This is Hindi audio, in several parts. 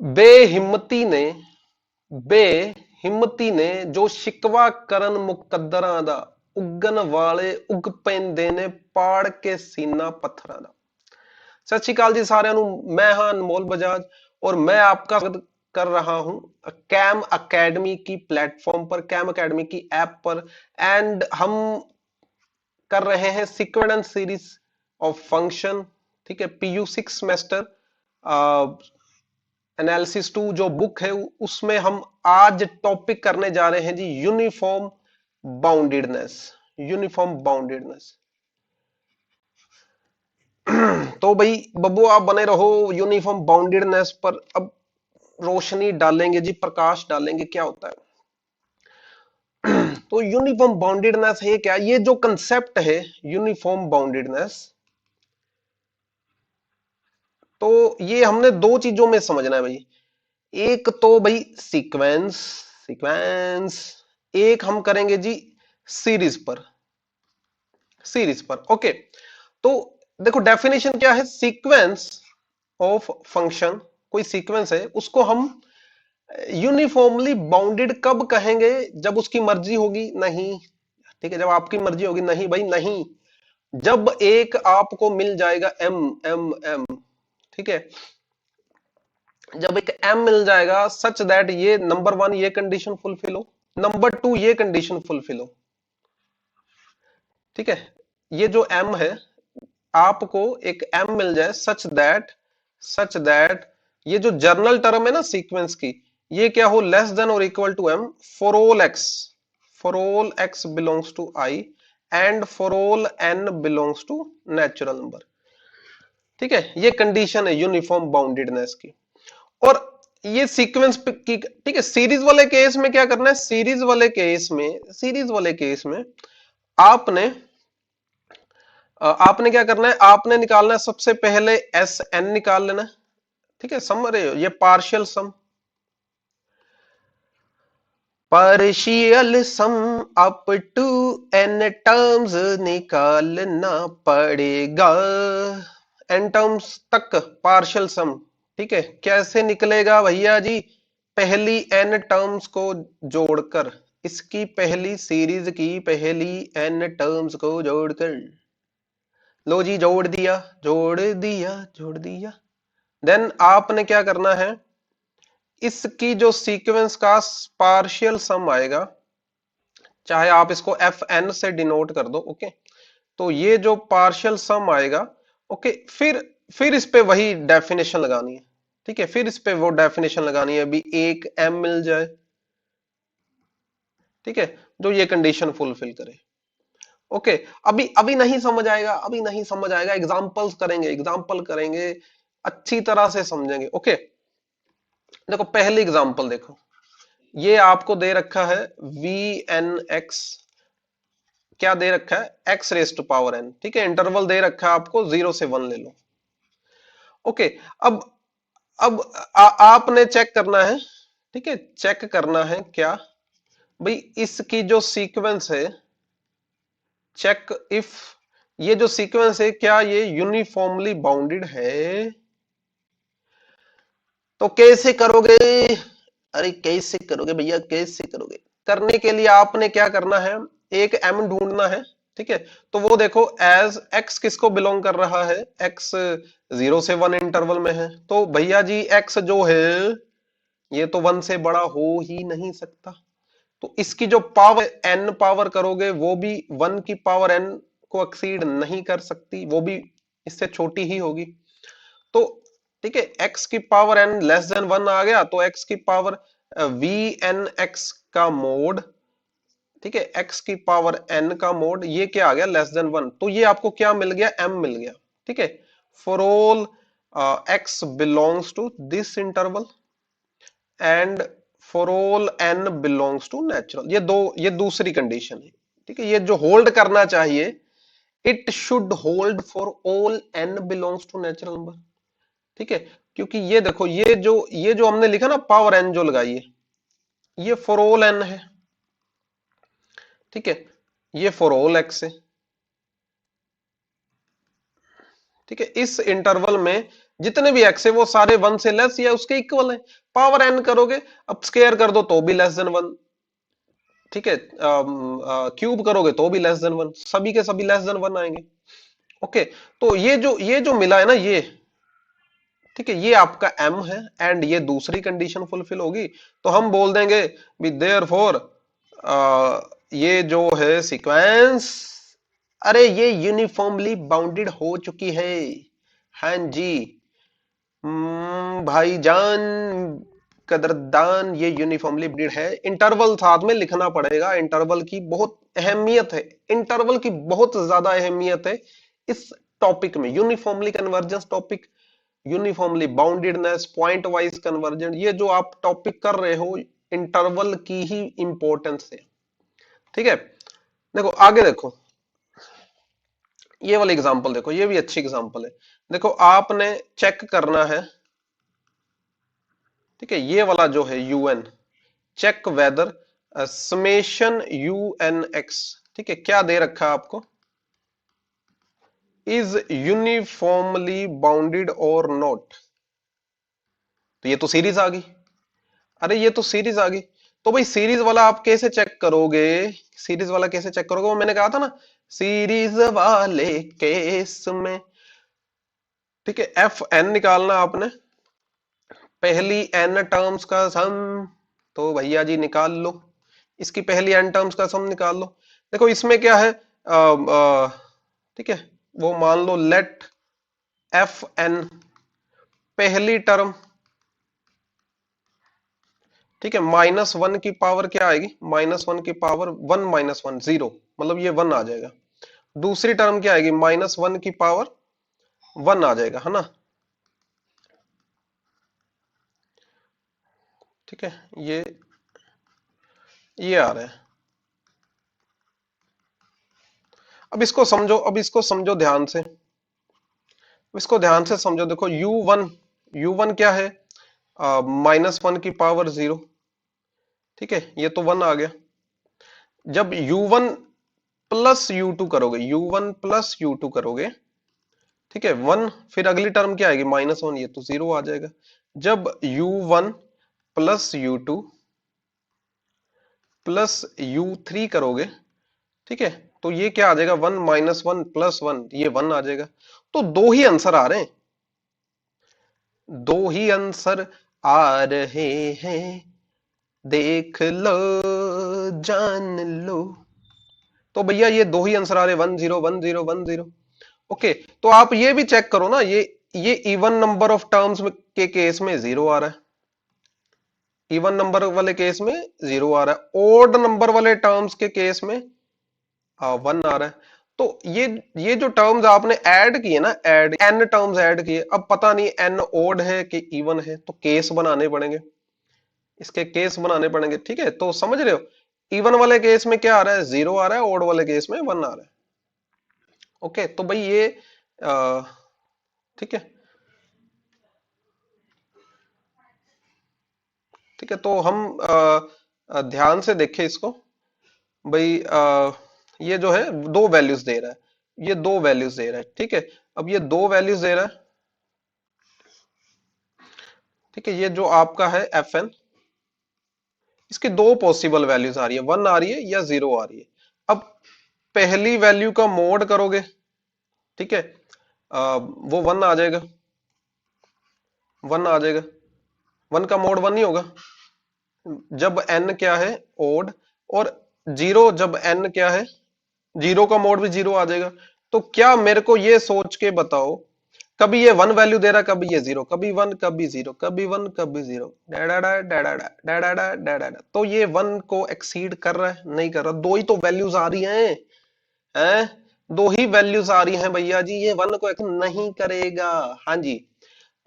बेहिम्मती ने बेहिम्मਤੀ ਨੇ ਜੋ ਸ਼ਿਕਵਾ ਕਰਨ ਮੁਕੱਦਰਾਂ ਦਾ ਉੱਗਣ ਵਾਲੇ ਉੱਗ ਪੈਂਦੇ ਨੇ ਪਾੜ ਕੇ ਸੀਨਾ ਪੱਥਰਾਂ ਦਾ। सत श्री अकाल जी सारिਆਂ ਨੂੰ मैं हाँ अनमोल बजाज और मैं आपका स्वागत कर रहा हूं कैम अकेडमी की प्लेटफॉर्म पर, कैम अकेडमी की ऐप पर। एंड हम कर रहे हैं सीक्वेंस सीरीज ऑफ फंक्शन, ठीक है। पीयू 6 सेमेस्टर एनालिसिस 2 जो बुक है उसमें हम आज टॉपिक करने जा रहे हैं जी यूनिफॉर्म बाउंडेडनेस। यूनिफॉर्म बाउंडेडनेस तो भाई बब्बू आप बने रहो यूनिफॉर्म बाउंडेडनेस पर। अब रोशनी डालेंगे जी, प्रकाश डालेंगे क्या होता है। तो यूनिफॉर्म बाउंडेडनेस है क्या? ये जो कंसेप्ट है यूनिफॉर्म बाउंडेडनेस, तो ये हमने दो चीजों में समझना है भाई। एक तो भाई सीक्वेंस सीक्वेंस एक हम करेंगे जी सीरीज पर, सीरीज पर। ओके, तो देखो डेफिनेशन क्या है। सीक्वेंस ऑफ फंक्शन, कोई सीक्वेंस है उसको हम यूनिफॉर्मली बाउंडेड कब कहेंगे? जब उसकी मर्जी होगी? नहीं, ठीक है। जब आपकी मर्जी होगी? नहीं भाई नहीं। जब एक आपको मिल जाएगा एम एम एम, ठीक है, जब एक एम मिल जाएगा सच दैट ये नंबर वन ये कंडीशन फुलफिल हो, नंबर टू ये कंडीशन फुलफिल हो, ठीक है। ये जो एम है, आपको एक एम मिल जाए सच दैट ये जो जर्नल टर्म है ना सीक्वेंस की, ये क्या हो? लेस देन और equal to m for all x belongs to I and for all n belongs to natural number, ठीक है। ये कंडीशन है यूनिफॉर्म बाउंडेडनेस की। और ये सीक्वेंस की, ठीक है। सीरीज वाले केस में क्या करना है? सीरीज वाले केस में आपने आपने क्या करना है? आपने निकालना है सबसे पहले एस एन निकाल लेना है, ठीक है। समझ रहे हो? ये partial sum, partial sum up to n terms निकालना पड़ेगा, एन टर्म्स तक पार्शियल सम, ठीक है। कैसे निकलेगा भैया जी? पहली एन टर्म्स को जोड़कर, इसकी पहली सीरीज की पहली एन टर्म्स को जोड़कर, लो जी जोड़ दिया। देन आपने क्या करना है? इसकी जो सीक्वेंस का पार्शियल सम आएगा, चाहे आप इसको एफ एन से डिनोट कर दो, ओके। तो ये जो पार्शियल सम आएगा, ओके, फिर इस पे वही डेफिनेशन लगानी है, ठीक है। फिर इस पे वो डेफिनेशन लगानी है, अभी एक एम मिल जाए, ठीक है, जो ये कंडीशन फुलफिल करे। ओके, अभी अभी नहीं समझ आएगा, एग्जाम्पल करेंगे, अच्छी तरह से समझेंगे। ओके, देखो पहली एग्जाम्पल देखो, ये आपको दे रखा है वी एन एक्स, क्या दे रखा है? X raise to power n, ठीक है। इंटरवल दे रखा है आपको 0 से 1 ले लो। ओके, अब आपने चेक करना है, ठीक है, चेक करना है क्या भाई? इसकी जो सीक्वेंस है, चेक इफ ये जो सीक्वेंस है क्या ये यूनिफॉर्मली बाउंडेड है? तो कैसे करोगे? अरे कैसे करोगे भैया, कैसे करोगे? करने के लिए आपने क्या करना है? एक एम ढूंढना है, ठीक है। तो वो देखो एज एक्स किसको बिलोंग कर रहा है? एक्स 0 से 1 इंटरवल में है, तो भैया जी एक्स जो है ये तो 1 से बड़ा हो ही नहीं सकता। तो इसकी जो पावर एन पावर करोगे वो भी 1 की पावर एन को एक्सीड नहीं कर सकती, वो भी इससे छोटी ही होगी। तो ठीक है, x की पावर n लेस देन 1 आ गया, तो x की पावर वी एन एक्स का मोड, ठीक है, x की पावर n का मोड, ये क्या आ गया? Less than 1। तो ये आपको क्या मिल गया? m मिल गया, ठीक है। For all x belongs to this interval and for all n belongs to natural. ये दूसरी कंडीशन है, ठीक है। ये जो होल्ड करना चाहिए, it should hold for all n belongs to natural number, ठीक है। क्योंकि ये देखो ये जो हमने लिखा ना, पावर n जो लगाई है, ये फॉर ऑल n है, ठीक है। ये फॉर ऑल x है, ठीक है। इस इंटरवल में जितने भी एक्स है वो सारे 1 से लेस या उसके इक्वल है। पावर एन करोगे, अब स्क्वायर कर दो तो भी लेस देन 1, ठीक है, क्यूब करोगे तो भी लेस देन 1, सभी के सभी लेस देन 1 आएंगे। ओके, तो ये जो मिला है ना ये, ठीक है, ये आपका m है एंड ये दूसरी कंडीशन फुलफिल होगी, तो हम बोल देंगे भी देयरफॉर ये जो है सीक्वेंस, अरे ये यूनिफॉर्मली बाउंडेड हो चुकी है। हाँ जी, भाईजान कदरदान, ये यूनिफॉर्मली बाउंडेड है। इंटरवल साथ में लिखना पड़ेगा, इंटरवल की बहुत अहमियत है, इंटरवल की बहुत ज्यादा अहमियत है इस टॉपिक में। Uniformly convergence topic, uniformly boundedness, point wise convergent, ये जो आप टॉपिक कर रहे हो इंटरवल की ही इंपॉर्टेंस है, ठीक है। देखो आगे देखो, ये वाली एग्जांपल देखो, ये भी अच्छी एग्जांपल है। देखो आपने चेक करना है, ठीक है, ये वाला जो है u n, check whether summation u n x, ठीक है, क्या दे रखा है आपको, इज यूनिफॉर्मली बाउंडेड और नॉट। तो ये तो सीरीज आ गई, अरे ये तो सीरीज आ गई। तो भाई सीरीज वाला आप कैसे चेक करोगे, सीरीज वाला कैसे चेक करोगे, वो मैंने कहा था ना, सीरीज वाले केस में, ठीक है, एफ एन निकालना आपने, पहली एन टर्म्स का सम, तो भैया जी निकाल लो, इसकी पहली एन टर्म्स का सम निकाल लो। देखो इसमें क्या है, ठीक है, वो मान लो लेट एफ एन, पहली टर्म, ठीक है, -1 की पावर क्या आएगी, -1 की पावर 1 -1 0, मतलब ये 1 आ जाएगा। दूसरी टर्म क्या आएगी, -1 की पावर 1 आ जाएगा, है ना, ठीक है, ये आ रहा है। अब इसको समझो, अब इसको समझो ध्यान से, इसको ध्यान से समझो। देखो U1 क्या है, -1 की पावर 0, ठीक है, ये तो 1 आ गया। जब U1 प्लस U2 करोगे, U1 प्लस U2 करोगे, ठीक है, 1, फिर अगली टर्म क्या आएगी, -1, ये तो 0 आ जाएगा। जब U1 plus U2 plus U3 करोगे, ठीक है, तो ये क्या आ जाएगा, 1 -1 प्लस 1, ये 1 आ जाएगा। तो दो ही आंसर आ रहे हैं, दो ही आंसर आ रहे हैं, देख लो जान लो। तो भैया ये दो ही आंसर आ रहे, 1 0 1 0 1 0। ओके, तो आप ये भी चेक करो ना, ये इवन नंबर ऑफ टर्म्स में के केस में 0 आ रहा है, इवन नंबर वाले केस में 0 आ रहा है, ओड नंबर वाले टर्म्स के केस में 1 आ रहा है। तो ये जो टर्म्स आपने ऐड किए ना, ऐड एन टर्म्स ऐड किए, अब पता नहीं एन ओड है कि इवन है, तो केस बनाने पड़ेंगे, इसके केस बनाने पड़ेंगे, ठीक है। तो समझ रहे हो, इवन वाले केस में क्या आ रहा है, 0 आ रहा है, ओड वाले केस में 1 आ रहा है। ओके, तो भाई ये ठीक है, ठीक है, तो हम ध्यान से देखें इसको भाई, ये जो है दो वैल्यूज दे रहा है, ये दो वैल्यूज दे रहा है, ठीक है। अब ये दो वैल्यूज दे रहा है, ठीक है, ये जो आपका है एफ एन, इसकी दो पॉसिबल वैल्यूज आ रही है, 1 आ रही है या 0 आ रही है। अब पहली वैल्यू का मोड करोगे, ठीक है, वो 1 आ जाएगा, 1 आ जाएगा, 1 का मोड 1 ही होगा जब n क्या है, ओड, और 0 जब n क्या है, 0 का मोड भी 0 आ जाएगा। तो क्या मेरे को ये सोच के बताओ, कभी ये 1 वैल्यू दे रहा है, कभी ये 0, कभी 1 कभी 0, कभी 1 कभी 0, डाडाडा डाडाडा डाडाडा डाडाडा, तो ये 1 को एक्सीड कर रहा है, नहीं कर रहा, दो ही तो वैल्यूज आ रही हैं, दो ही वैल्यूज आ रही हैं भैया जी, ये 1 को नहीं करेगा। हाँ जी,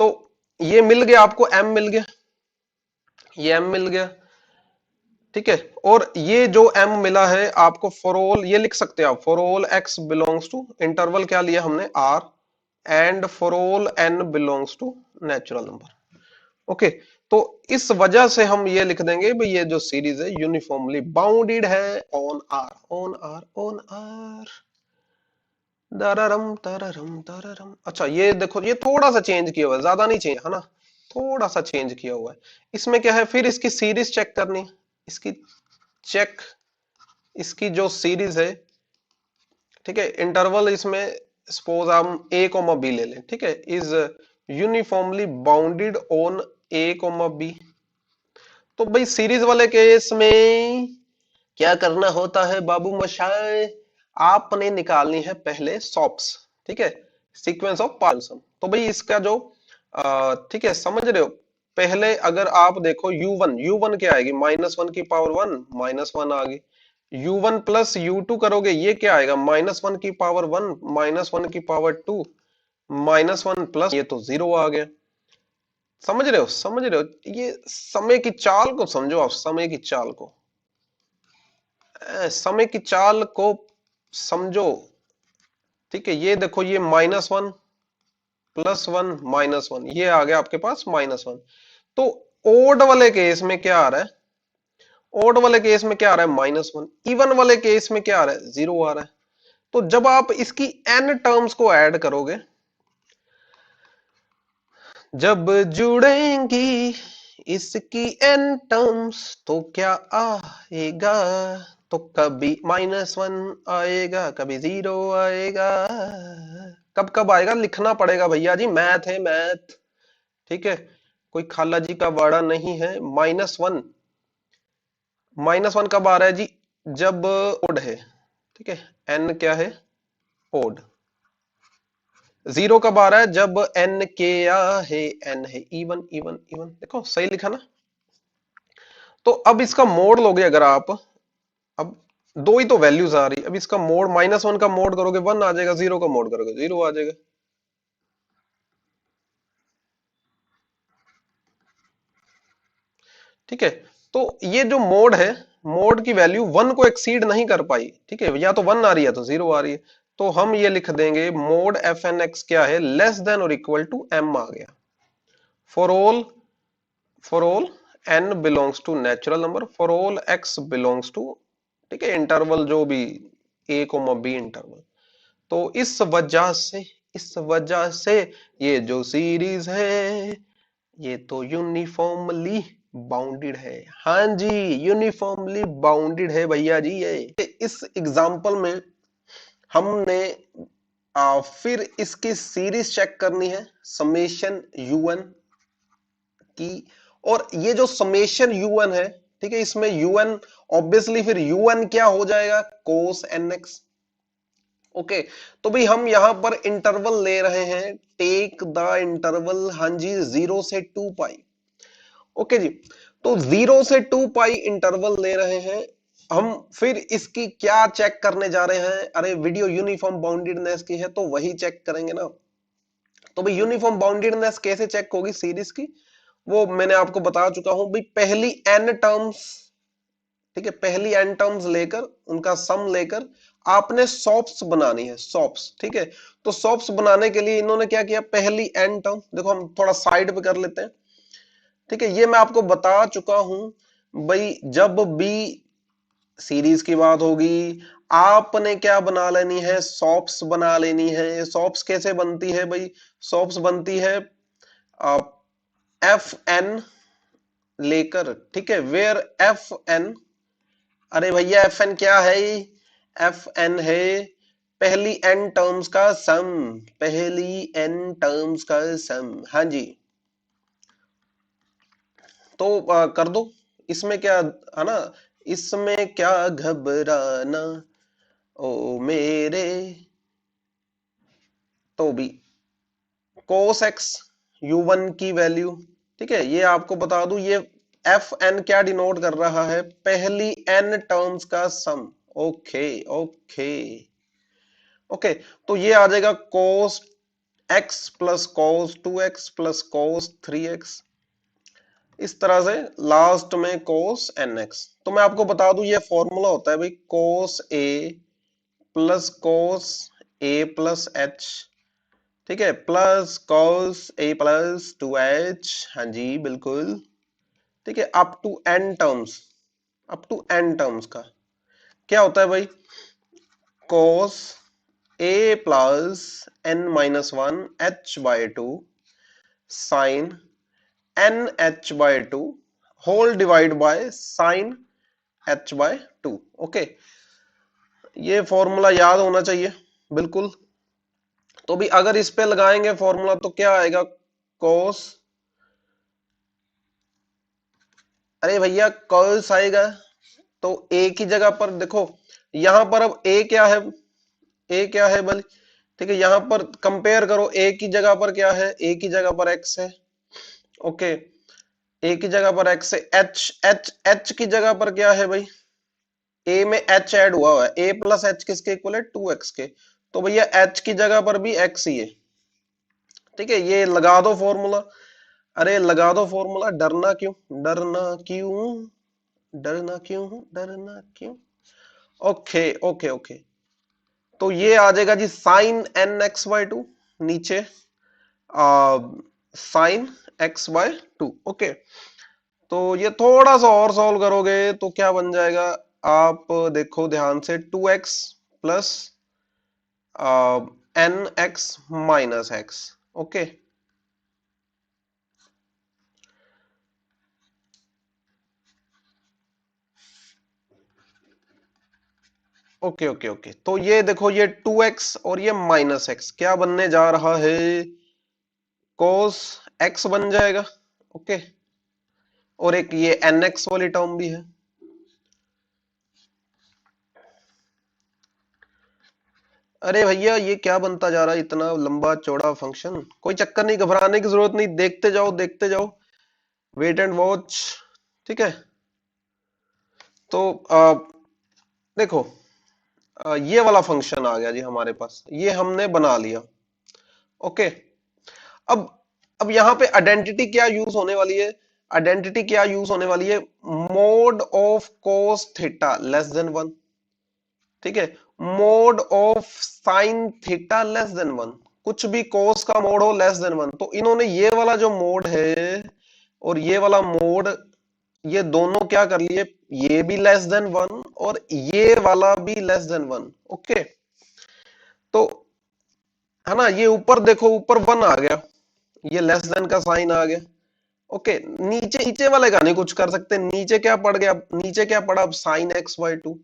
तो ये मिल गया आपको, m मिल गया, ये m मिल गया, ठीक है। और ये जो m मिला है आपको, फॉर ऑल ये लिख सकते हैं आप, for all x belongs to, interval क्या लिया हमने, r, and for all n belongs to natural number. Okay, तो इस वजह से हम ये लिख देंगे भाई ये जो सीरीज है यूनिफॉर्मली बाउंडेड है on r, on r, on r। दररम तररम तररम। अच्छा ये देखो, ये थोड़ा सा चेंज किया हुआ है, ज्यादा नहीं चेंज है ना, थोड़ा सा चेंज किया हुआ है। इसमें क्या है, फिर इसकी सीरीज चेक करनी है। इसकी चेक, इसकी जो सीरीज है, ठीक है, इंटरवल इसमें सपोज हम ए कोमा बी ले लें, ठीक है, is uniformly bounded on a comma b. तो भाई सीरीज वाले केस में क्या करना होता है बाबू मशाए, आपने निकालनी है पहले सॉप्स, ठीक है, सीक्वेंस ऑफ पार्सम। तो भाई इसका जो ठीक है, समझ रहे हो, पहले अगर आप देखो u1, u1 क्या आएगी, -1 की पावर 1, -1 आ गई। u1 प्लस u2 करोगे, ये क्या आएगा, -1 की पावर 1, -1 की पावर 2, -1 प्लस ये तो 0 आ गया। समझ रहे हो, समझ रहे हो, ये समय की चाल को समझो आप, समय की चाल को, समय की चाल को समझो। ठीक है, ये देखो, ये -1 +1 -1, ये आ गया आपके पास -1। तो ओड वाले केस में क्या आ रहा है, ओड वाले केस में क्या आ रहा है, -1। इवन वाले केस में क्या आ रहा है, 0 आ रहा है। तो जब आप इसकी n टर्म्स को ऐड करोगे, जब जुड़ेंगी इसकी n टर्म्स, तो क्या आएगा, तो कभी -1 आएगा, कभी 0 आएगा। कब कब आएगा लिखना पड़ेगा भैया जी, मैथ है मैथ, ठीक है, कोई खाला जी का वाड़ा नहीं है। -1, -1 कब आ रहा है जी, जब ओड है, ठीक है, n क्या है, ओड। 0 कब आ रहा है, जब n क्या है, n है इवन, इवन इवन, देखो सही लिखा ना। तो अब इसका मोड लोगे अगर आप, अब दो ही तो वैल्यूज आ रही, अब इसका मोड, -1 का मोड करोगे 1 आ जाएगा, 0 का मोड करोगे 0 आ जाएगा। ठीक है, तो ये जो मोड है, मोड की वैल्यू 1 को एक्सीड नहीं कर पाई, ठीक है, या तो 1 आ रही है तो 0 आ रही है। तो हम ये लिख देंगे मोड एफ एन एक्स क्या है, लेस देन और इक्वल टू m आ गया, for all, for all n belongs to natural number, for all x belongs to, ठीक है, इंटरवल जो भी a कोमा b इंटरवल। तो इस वजह से ये जो सीरीज है, ये तो यूनिफॉर्मली बाउंडेड है। हाँ जी, यूनिफॉर्मली बाउंडेड है भैया जी। ये इस एग्जांपल में हमने फिर इसकी सीरीज चेक करनी है, समेशन un की। और ये जो समेशन un है, ठीक है, इसमें un ऑब्वियसली फिर un क्या हो जाएगा, cos nx। ओके, तो भाई हम यहां पर इंटरवल ले रहे हैं, टेक द इंटरवल, हाँ जी, 0 से 2 पाई। ओके जी, तो 0 से 2 पाई इंटरवल ले रहे हैं हम। फिर इसकी क्या चेक करने जा रहे हैं, अरे वीडियो यूनिफॉर्म बाउंडेडनेस की है तो वही चेक करेंगे ना। तो भाई यूनिफॉर्म बाउंडेडनेस कैसे चेक होगी सीरीज की, वो मैंने आपको बता चुका हूं भाई, पहली n टर्म्स, ठीक है, पहली n टर्म्स लेकर उनका सम लेकर आपने सॉप्स बनानी है, सॉप्स, ठीक है। तो सॉप्स बनाने के लिए इन्होंने क्या किया, पहली n टर्म देखो, हम थोड़ा साइड पे कर लेते हैं, ठीक है, ये मैं आपको बता चुका हूं भाई, जब भी सीरीज की बात होगी, आपने क्या बना लेनी है, सॉप्स बना लेनी है। सॉप्स कैसे बनती है भाई, सॉप्स बनती है एफ एन लेकर, ठीक है, वेयर एफ एन, अरे भैया एफ एन क्या है, एफ एन है पहली एन टर्म्स का सम, पहली एन टर्म्स का सम, हाँ जी। तो कर दो, इसमें क्या है ना, इसमें क्या घबराना ओ मेरे, तो भी cos x u1 की वैल्यू, ठीक है, ये आपको बता दूं, ये एफ एन क्या डिनोट कर रहा है, पहली एन टर्म्स का सम। ओके ओके ओके, तो ये आ जाएगा cos x plus cos 2x plus cos 3x, इस तरह से लास्ट में cos nx। तो मैं आपको बता दूं, ये फॉर्मूला होता है भाई, cos a plus cos a plus h, ठीक है, plus cos a plus 2h, हाँ जी बिल्कुल, ठीक है, up to n terms, up to n terms का क्या होता है भाई, cos a plus n minus one h by two sine n h by two whole divide by sine h by two. Okay, ये फॉर्मूला याद होना चाहिए बिल्कुल। तो भी अगर इस पे लगाएंगे फॉर्मूला तो क्या आएगा, कोस, अरे भैया कॉस आएगा। तो ए की जगह पर देखो, यहां पर अब ए क्या है, ए क्या है बल, ठीक है, यहां पर कंपेयर करो, ए की जगह पर क्या है, ए की जगह पर एक्स है। ओके, ए की जगह पर एक्स है, एच एच एच की जगह पर क्या है भाई, ए में एच ऐड हुआ है, ए प्लस एच किसके इक्वल है, 2x के। तो भैया एच की जगह पर भी एक्स ही है, ठीक है, ये लगा दो फॉर्मूला। अरे लगा दो फॉर्मूला, डरना क्यों, डरना क्यों, डरना क्यों, डरना क्यों। ओके ओके ओके, तो ये आ जाएगा जी sine n x by two, नीचे sine x by two. Okay, तो ये थोड़ा सा और सॉल्व करोगे तो क्या बन जाएगा, आप देखो ध्यान से, 2x plus n x minus x. Okay, okay okay okay, तो ये देखो ये 2x और ये माइनस एक्स क्या बनने जा रहा है, कोस एक्स बन जाएगा। ओके, और एक ये एन एक्स वाली टर्म भी है। अरे भैया ये क्या बनता जा रहा है, इतना लंबा चौड़ा फंक्शन, कोई चक्कर नहीं, घबराने की जरूरत नहीं, देखते जाओ देखते जाओ, वेट एंड वॉच। ठीक है, तो देखो, ये वाला फंक्शन आ गया जी हमारे पास, ये हमने बना लिया। ओके, अब अब यहां पे आइडेंटिटी क्या यूज होने वाली है, आइडेंटिटी क्या यूज होने वाली है, mode of cos theta less than one, ठीक है, mode of sine theta less than one, कुछ भी कोस का मोड हो लेस देन वन, तो इन्होंने ये वाला जो मोड है और ये वाला मोड, ये दोनों क्या कर लिए, ये भी लेस देन वन और ये वाला भी लेस देन वन। ओके, तो है ना, ये ऊपर देखो, ऊपर वन आ गया, ये लेस देन का साइन आ गया। ओके, नीचे नीचे वाले का नहीं कुछ कर सकते, नीचे क्या पड़ गया, नीचे क्या पड़ा, अब sine x by two,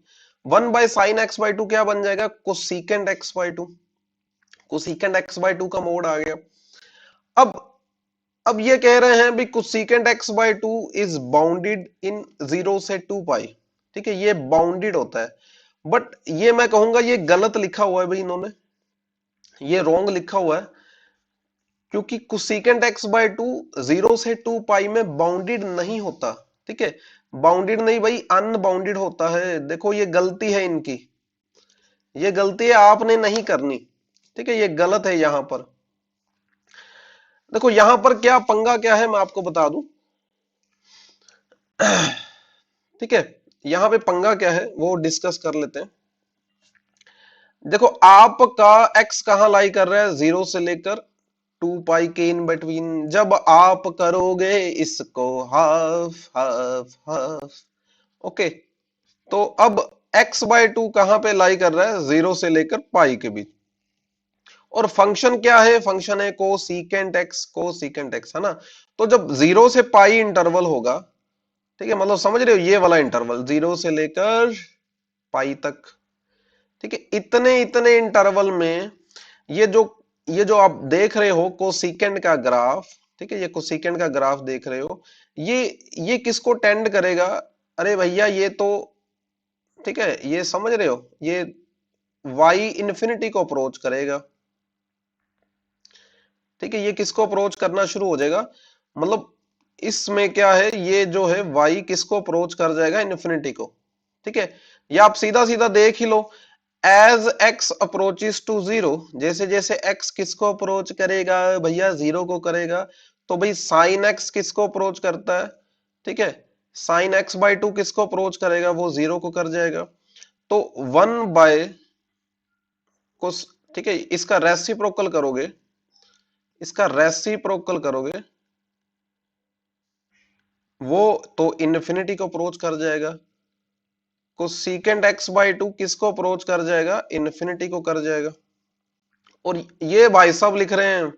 one by sine x by two क्या बन जाएगा, cosecant x by two, cosecant x by two का मोड आ गया। अब अब ये कह रहे हैं भी cosecant x by two is bounded in 0 से 2 पाई, ठीक है, ये बाउंडेड होता है, बट ये मैं कहूंगा ये गलत लिखा हुआ है भाई इन्होंने, ये रॉन्ग लिखा हुआ है, क्योंकि कोसिकेंड एक्स बाय टू 0 से 2 पाई में बाउंडेड नहीं होता, ठीक है, बाउंडेड नहीं भाई, अनबाउंडेड होता है। देखो ये गलती है इनकी, ये गलती है, आपने नहीं करनी, ठीक है, ये गलत है यहां पर। देखो यहां पर क्या पंगा क्या है मैं आपको बता दूं, ठीक है, यहां पे पंगा क्या है वो डिस्कस कर लेते हैं। देखो आपका एक्स कहां लाई कर रहा है, 0 से लेकर 2 पाई के इन बिटवीन, जब आप करोगे इसको हाफ हाफ हाफ। ओके, तो अब x बाय टू कहां पे लाई कर रहा है, 0 से लेकर पाई के बीच, और फंक्शन क्या है, फंक्शन है कोसिकेंट एक्स, कोसिकेंट एक्स, है ना। तो जब 0 से पाई इंटरवल होगा, ठीक है, मतलब समझ रहे हो, ये वाला इंटरवल 0 से लेकर पाई तक, ठीक है, इतने इतने इंटरवल में ये जो आप देख रहे हो कोसिकेंड का ग्राफ, ठीक है, ये कोसिकेंड का ग्राफ देख रहे हो, ये किसको टेंड करेगा, अरे भैया ये तो, ठीक है, ये समझ रहे हो, ये y इंफिनिटी को अप्रोच करेगा, ठीक है, ये किसको अप्रोच करना शुरू हो जाएगा, मतलब इसमें क्या है, ये जो है y किसको अप्रोच कर जाएगा, इन्फिनिटी को, ठीक है, ये आप सीधा सीधा देख ही लो, एज x अप्रोचेस टू 0, जैसे जैसे x किसको अप्रोच करेगा भैया, 0 को करेगा, तो भाई साइन x किसको अप्रोच करता है, ठीक है, साइन x बाई टू किसको अप्रोच करेगा, वो 0 को कर जाएगा, तो 1 बाय को, ठीक है, इसका रेसिप्रोकल करोगे, इसका रेसिप्रोकल करोगे, वो तो इन्फिनिटी को अप्रोच कर जाएगा, कोसेकेंड एक्स बाई टू किसको अप्रोच कर जाएगा, इन्फिनिटी को कर जाएगा। और ये भाई साहब लिख रहे हैं,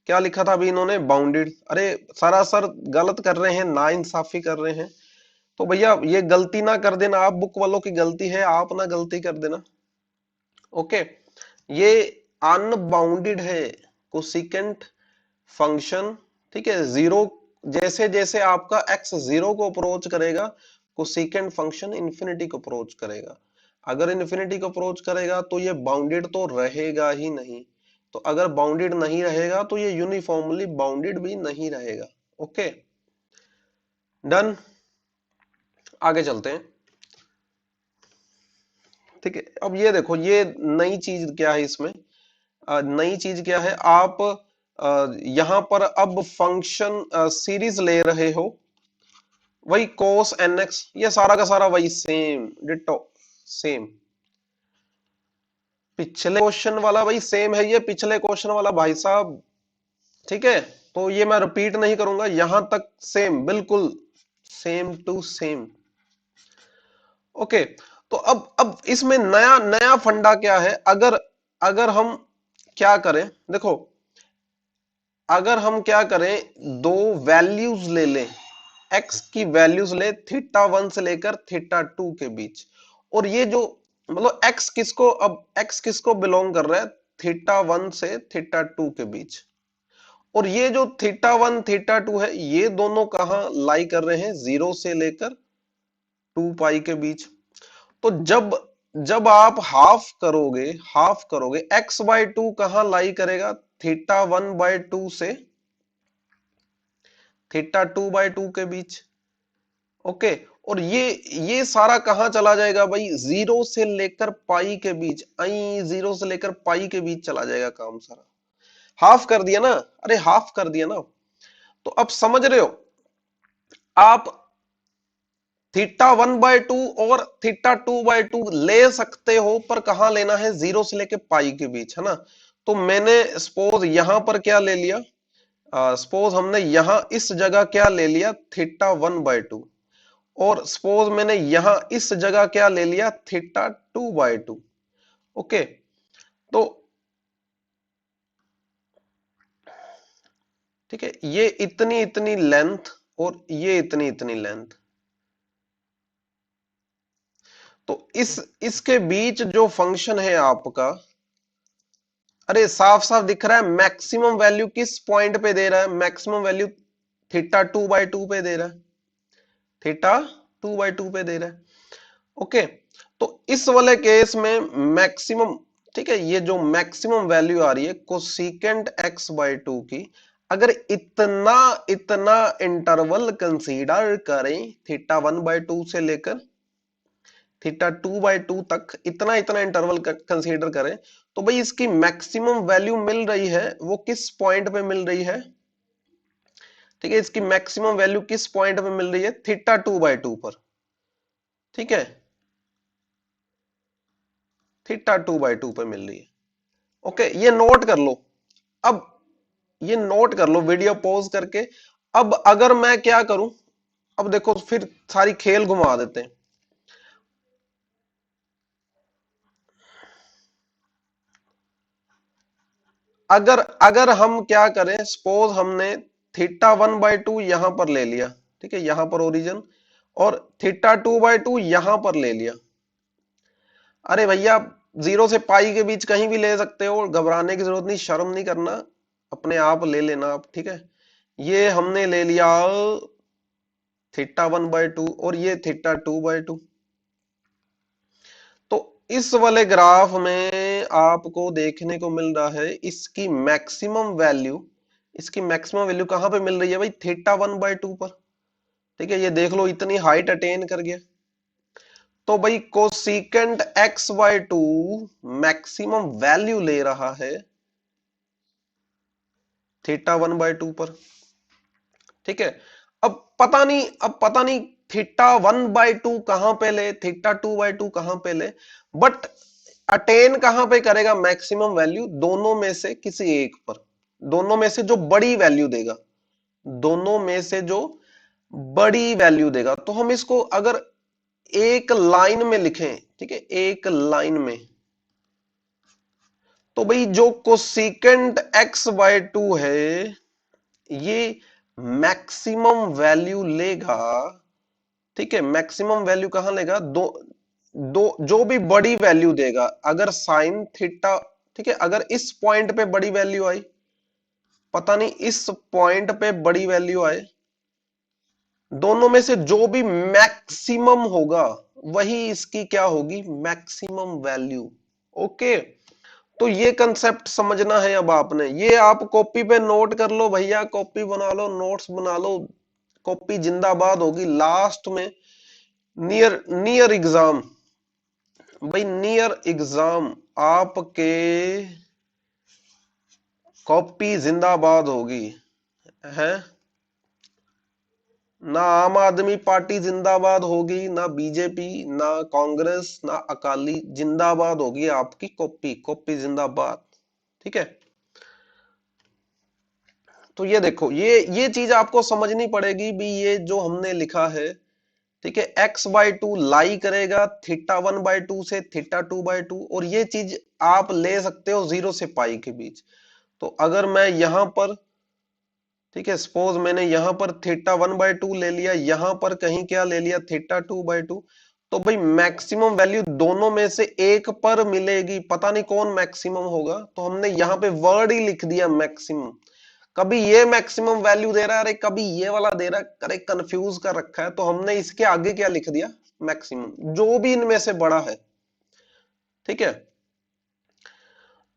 क्या लिखा था अभी इन्होंने, बाउंडेड। अरे सरासर गलत कर रहे हैं, ना इंसाफी कर रहे हैं। तो भैया ये गलती ना कर देना, आप बुक वालों की गलती है, आप ना गलती कर देना। ओके, ये अनबाउंडेड है कोसिकेंट फंक्शन, ठीक है। जीरो, जैसे जैसे आपका एक्स जीरो को अप्रोच करेगा, कोसिकेंट फंक्शन इंफिनिटी को अप्रोच करेगा। अगर इंफिनिटी को अप्रोच करेगा तो ये बाउंडेड तो रहेगा ही नहीं। तो अगर बाउंडेड नहीं रहेगा तो ये यूनिफॉर्मली बाउंडेड भी नहीं रहेगा। ओके, डन, आगे चलते हैं। ठीक है, अब ये देखो, ये नई चीज क्या है इसमें, नई चीज क्या है, आप यहां पर अब फंक्शन सीरीज ले रहे हो, वही cos nx, ये सारा का सारा वही सेम डिटो सेम, पिछले क्वेश्चन वाला भाई सेम है, ये पिछले क्वेश्चन वाला भाई साहब, ठीक है। तो ये मैं रिपीट नहीं करूंगा, यहां तक सेम, बिल्कुल सेम टू सेम। ओके, तो अब इसमें नया नया फंडा क्या है, अगर अगर हम क्या करें, देखो, अगर हम क्या करें, दो वैल्यूज ले लें, एक्स की वैल्यूज ले थीटा वन से लेकर थीटा टू के बीच, और ये जो मतलब एक्स किसको, अब एक्स किसको बिलोंग कर रहा है, थीटा वन से थीटा टू के बीच, और ये जो थीटा वन थीटा टू है, ये दोनों कहां लाई कर रहे हैं, जीरो से लेकर टू पाई के बीच। तो जब जब आप हाफ करोगे एक्स बाय टू कहां लाई करेगा, थीटा वन बाय टू से थीटा टू बाय टू के बीच। ओके, और ये सारा कहां चला जाएगा भाई, जीरो से लेकर पाई के बीच, आई जीरो से लेकर पाई के बीच चला जाएगा काम सारा। हाफ कर दिया ना, अरे हाफ कर दिया ना। तो अब समझ रहे हो आप, थीटा वन बाय टू और थीटा टू बाय टू ले सकते हो, पर कहां लेना है, जीरो से लेकर पाई के बीच, है ना। तो मैंने सपोज यहां पर क्या ले लिया, सपोज हमने यहां इस जगह क्या ले लिया, थीटा वन बाय टू, और सपोज मैंने यहां इस जगह क्या ले लिया, theta two bye two. Okay, तो ठीक है, ये इतनी इतनी लेंथ और ये इतनी इतनी लेंथ, तो इसके बीच जो फंक्शन है आपका, अरे साफ साफ दिख रहा है, मैक्सिमम वैल्यू किस पॉइंट पे दे रहा है, maximum value theta two by two पे दे रहा है, थीटा टू बाय टू पे दे रहा है। ओके, तो इस वाले केस में मैक्सिमम, ठीक है, ये जो मैक्सिमम वैल्यू आ रही है कोसिकेंट एक्स बाय टू की, अगर इतना इतना इंटरवल कंसीडर करें, थीटा वन बाय टू से लेकर थीटा टू बाय टू तक, इतना इतना इंटरवल कंसीडर करें, तो भाई इसकी मैक्सिमम वैल्यू मिल रही है, वो किस पॉइंट पे मिल रही है, ठीक है, इसकी मैक्सिमम वैल्यू किस पॉइंट पे मिल रही है, थीटा टू बाय टू पर, ठीक है, थीटा टू बाय टू पे मिल रही है। ओके, ये नोट कर लो, अब ये नोट कर लो वीडियो पॉज करके। अब अगर मैं क्या करूं, अब देखो फिर सारी खेल घुमा देते हैं। अगर अगर हम क्या करें, सपोज हमने थीटा वन बाय टू यहां पर ले लिया, ठीक है, यहां पर ओरिजिन, और थीटा टू बाय टू यहां पर ले लिया। अरे भैया, जीरो से पाई के बीच कहीं भी ले सकते हो, घबराने की जरूरत नहीं, शर्म नहीं करना, अपने आप ले लेना आप, ठीक है। ये हमने ले लिया थीटा वन बाय टू और ये थीटा टू बाय टू। तो इस वाले ग्राफ में आपको देखने को मिल रहा है, इसकी मैक्सिमम वैल्यू कहां पे मिल रही है भाई, थीटा वन बाय टू पर, ठीक है। ये देख लो इतनी हाइट अटेन कर गया। तो भाई cosecant x by to maximum value ले रहा है थीटा वन बाय टू पर, ठीक है। अब पता नहीं थीटा वन बाय टू कहां पे ले, थीटा टू बाय टू कहां पे ले, बट अटेन कहां पे करेगा मैक्सिमम वैल्यू, दोनों में से किसी एक पर, दोनों में से जो बड़ी वैल्यू देगा, दोनों में से जो बड़ी वैल्यू देगा। तो हम इसको अगर एक लाइन में लिखें, ठीक है, एक लाइन में, तो भाई जो कोसिकेंट x बाय 2 है ये मैक्सिमम वैल्यू लेगा, ठीक है। मैक्सिमम वैल्यू कहां लेगा, दो दो जो भी बड़ी वैल्यू देगा, अगर साइन थीटा, ठीक है, अगर इस पॉइंट पे बड़ी वैल्यू आई, पता नहीं इस पॉइंट पे बड़ी वैल्यू आए, दोनों में से जो भी मैक्सिमम होगा वही इसकी क्या होगी, मैक्सिमम वैल्यू। ओके, तो ये कंसेप्ट समझना है अब आपने। ये आप कॉपी पे नोट कर लो भैया, कॉपी बना लो, नोट्स बना लो, कॉपी जिंदाबाद होगी लास्ट में। नियर नियर एग्जाम, भाई नियर एग्जाम आपके कॉपी जिंदाबाद होगी है ना। आम आदमी पार्टी जिंदाबाद होगी, ना बीजेपी, ना कांग्रेस, ना अकाली, जिंदाबाद होगी आपकी कॉपी, कॉपी जिंदाबाद, ठीक है। तो ये देखो, ये चीज आपको समझनी पड़ेगी भी, ये जो हमने लिखा है, ठीक है, x बाय 2 लाई करेगा थीटा 1 बाय 2 से थीटा 2 बाय 2, और ये चीज आप ले सकते हो 0 से पाई के बीच। तो अगर मैं यहां पर, ठीक है, सपोज मैंने यहां पर थीटा 1 बाय 2 ले लिया, यहां पर कहीं क्या ले लिया, थीटा 2 बाय 2, तो भाई मैक्सिमम वैल्यू दोनों में से एक पर मिलेगी, पता नहीं कौन मैक्सिमम होगा, तो हमने यहां पे वर्ड ही लिख दिया मैक्सिमम। कभी ये मैक्सिमम वैल्यू दे रहा है, अरे कभी ये वाला दे रहा है, अरे कंफ्यूज कर रखा है, तो हमने इसके आगे क्या लिख दिया, मैक्सिमम, जो भी इनमें से बड़ा है, ठीक है।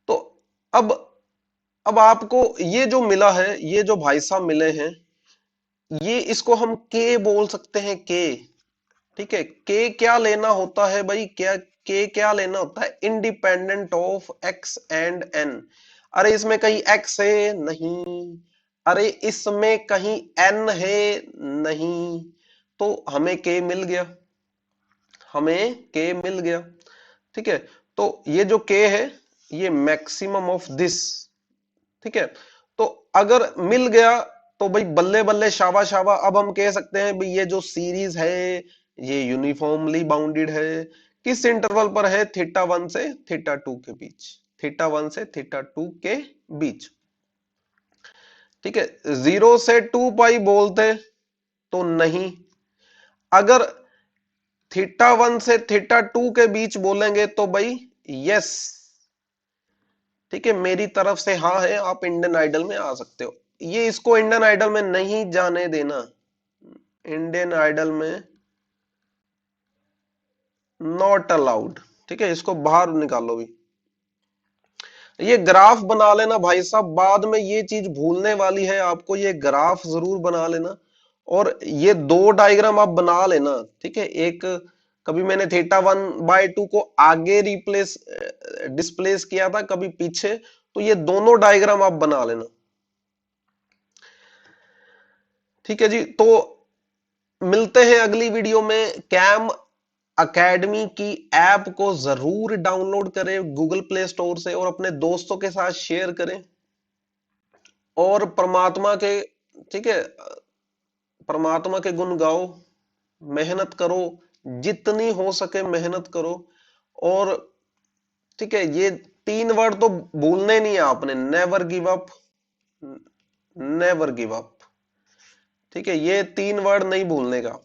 तो अब अब आपको ये जो मिला है, ये जो भाई साहब मिले हैं, ये इसको हम के बोल सकते हैं, के, ठीक है। के क्या लेना होता है भाई, क्या के क्या लेना होता है, independent of x and n. अरे इसमें कहीं एक्स है नहीं, अरे इसमें कहीं एन है नहीं, तो हमें के मिल गया, हमें के मिल गया, ठीक है। तो ये जो के है ये मैक्सिमम ऑफ दिस, ठीक है। तो अगर मिल गया तो भाई बल्ले बल्ले, शाबा शाबा, अब हम कह सकते हैं भाई ये जो सीरीज है ये यूनिफॉर्मली बाउंडेड है, किस इंटरवल पर है, थीटा 1 से थीटा 2 के बीच, थीटा 1 से थीटा 2 के बीच, ठीक है। 0 से 2 पाई बोलते तो नहीं, अगर थीटा 1 से थीटा 2 के बीच बोलेंगे तो भाई यस, ठीक है, मेरी तरफ से हाँ है, आप इंडियन आइडल में आ सकते हो। ये इसको इंडियन आइडल में नहीं जाने देना, इंडियन आइडल में नॉट अलाउड, ठीक है, इसको बाहर निकालो भी। ये ग्राफ बना लेना भाई साहब, बाद में ये चीज भूलने वाली है आपको, ये ग्राफ जरूर बना लेना, और ये दो डायग्राम आप बना लेना, ठीक है। एक कभी मैंने थीटा 1 बाय 2 को आगे रिप्लेस डिस्प्लेस किया था, कभी पीछे, तो ये दोनों डायग्राम आप बना लेना, ठीक है जी। तो मिलते हैं अगली वीडियो में। कैम अकेडमी की ऐप को जरूर डाउनलोड करें गूगल प्ले स्टोर से, और अपने दोस्तों के साथ शेयर करें, और परमात्मा के, ठीक है, परमात्मा के गुण गाओ, मेहनत करो, जितनी हो सके मेहनत करो, और ठीक है, ये 3 वर्ड तो भूलने नहीं है आपने, never give up, never give up, ठीक है, ये 3 वर्ड नहीं भूलने का,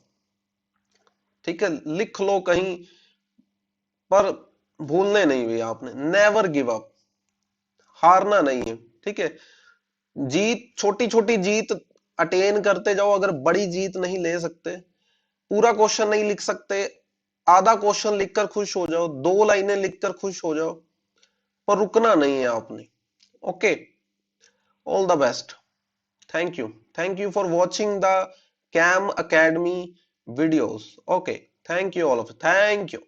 ठीक है, लिख लो कहीं पर, भूलने नहीं भी आपने, नेवर गिव अप, हारना नहीं है, ठीक है। जीत, छोटी छोटी जीत अटेन करते जाओ, अगर बड़ी जीत नहीं ले सकते, पूरा क्वेश्चन नहीं लिख सकते, आधा क्वेश्चन लिखकर खुश हो जाओ, 2 लाइनें लिखकर खुश हो जाओ, पर रुकना नहीं है आपने। Okay, all the best, thank you, thank you for watching the Cam academy videos. Okay, thank you all of you, thank you.